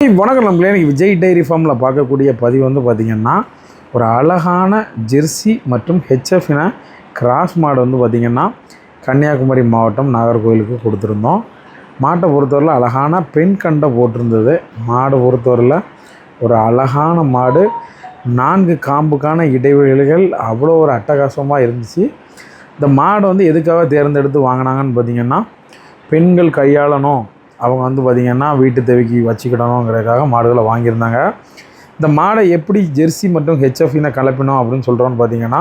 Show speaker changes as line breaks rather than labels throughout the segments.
வணக்கம் நம்மளே. இன்றைக்கி விஜய் டைரி ஃபார்மில் பார்க்கக்கூடிய பதிவு வந்து பார்த்திங்கன்னா, ஒரு அழகான ஜெர்சி மற்றும் ஹெச்எஃப் இன கிராஸ் மாடு வந்து பார்த்திங்கன்னா கன்னியாகுமரி மாவட்டம் நாகர்கோவிலுக்கு கொடுத்துருந்தோம். மாட்டை பொறுத்தவரையில் அழகான பெண் கண்டை போட்டிருந்தது. மாடு பொறுத்தவரையில் ஒரு அழகான மாடு, 4 காம்புக்கான இடைவெளிகள் அவ்வளோ ஒரு அட்டகாசமாக இருந்துச்சு. இந்த மாடு வந்து எதுக்காக தேர்ந்தெடுத்து வாங்கினாங்கன்னு பார்த்திங்கன்னா, பெண்கள் கையாளணும், அவங்க வந்து பார்த்திங்கன்னா வீட்டு தேவைக்கு வச்சுக்கிடணுங்கிறதுக்காக மாடுகளை வாங்கியிருந்தாங்க. இந்த மாடை எப்படி ஜெர்சி மற்றும் ஹெச்எஃப்இனை கலப்பினோம் அப்படின்னு சொல்கிறோன்னு பார்த்திங்கன்னா,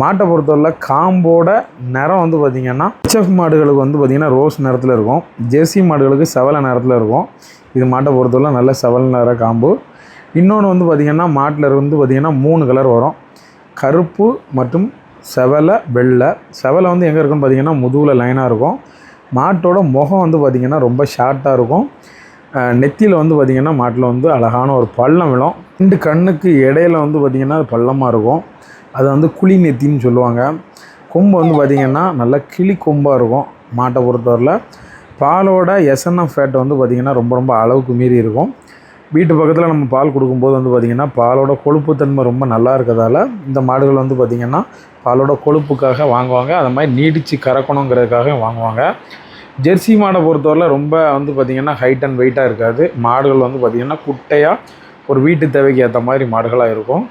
மாட்டை பொறுத்தவரையில் காம்போட நிறம் வந்து பார்த்திங்கன்னா ஹெச்எஃப் மாடுகளுக்கு வந்து பார்த்திங்கன்னா ரோஸ் நிறத்தில் இருக்கும், ஜெர்சி மாடுகளுக்கு செவலை நிறத்தில் இருக்கும். இது மாட்டை பொறுத்தவரை நல்ல செவல் நிற காம்பு. இன்னொன்று வந்து பார்த்திங்கன்னா மாட்டில் வந்து பார்த்திங்கன்னா 3 கலர் வரும், கருப்பு மற்றும் செவலை வெள்ளை. செவலை வந்து எங்கே இருக்குன்னு பார்த்திங்கன்னா முதுகில் லைனாக இருக்கும். மாட்டோட முகம் வந்து பார்த்திங்கன்னா ரொம்ப ஷார்ட்டாக இருக்கும். நெத்தியில் வந்து பார்த்திங்கன்னா மாட்டில் வந்து அழகான ஒரு பள்ளம் விழும். 2 கண்ணுக்கு இடையில வந்து பார்த்திங்கன்னா அது பள்ளமாக இருக்கும். அது வந்து குழி நெத்தின்னு சொல்லுவாங்க. கொம்பு வந்து பார்த்திங்கன்னா நல்லா கிளி கொம்பாக இருக்கும். மாட்டை பொறுத்தவரையில் பாலோட எஸ்என்எஃப் ஃபேட் வந்து பார்த்திங்கன்னா ரொம்ப அளவுக்கு மீறி இருக்கும். வீட்டு பக்கத்தில் நம்ம பால் கொடுக்கும்போது வந்து பார்த்திங்கன்னா பாலோட கொழுப்புத்தன்மை ரொம்ப நல்லா இருக்கிறதால இந்த மாடுகள் வந்து பார்த்திங்கன்னா பாலோட கொழுப்புக்காக வாங்குவாங்க. அது மாதிரி நீடித்து கறக்கணுங்கிறதுக்காக வாங்குவாங்க. ஜெர்சி மாடை பொறுத்தவரையில் ரொம்ப வந்து பார்த்திங்கன்னா ஹைட் அண்ட் வெயிட்டாக இருக்காது. மாடுகள் வந்து பார்த்திங்கன்னா குட்டையாக ஒரு வீட்டு தேவைக்கு ஏற்ற மாதிரி மாடுகளாக இருக்கும்.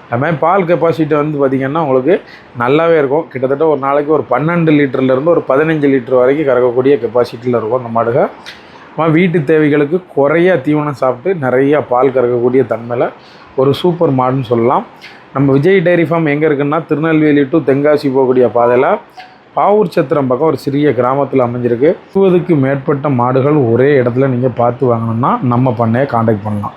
அது மாதிரி பால் கெப்பாசிட்டி வந்து பார்த்திங்கன்னா உங்களுக்கு நல்லாவே இருக்கும். கிட்டத்தட்ட ஒரு நாளைக்கு ஒரு 12 லிட்டர்லேருந்து ஒரு 15 லிட்டர் வரைக்கும் கறக்கக்கூடிய கெப்பாசிட்டியில் இருக்கும் அந்த மாடுகள். வீட்டு தேவைகளுக்கு குறைய தீவனம் சாப்பிட்டு நிறையா பால் கறக்கக்கூடிய தன்மையில் ஒரு சூப்பர் மாடுன்னு சொல்லலாம். நம்ம விஜய் டைரி ஃபார்ம் எங்கே இருக்குன்னா, திருநெல்வேலி டு தென்காசி போகக்கூடிய பாதையில் பாவூர் சத்திரம் பக்கம் ஒரு சிறிய கிராமத்தில் அமைஞ்சிருக்கு. 20க்கு மேற்பட்ட மாடுகள் ஒரே இடத்துல நீங்கள் பார்த்து வாங்கணும்னா நம்ம பண்ணையை காண்டாக்ட் பண்ணலாம்.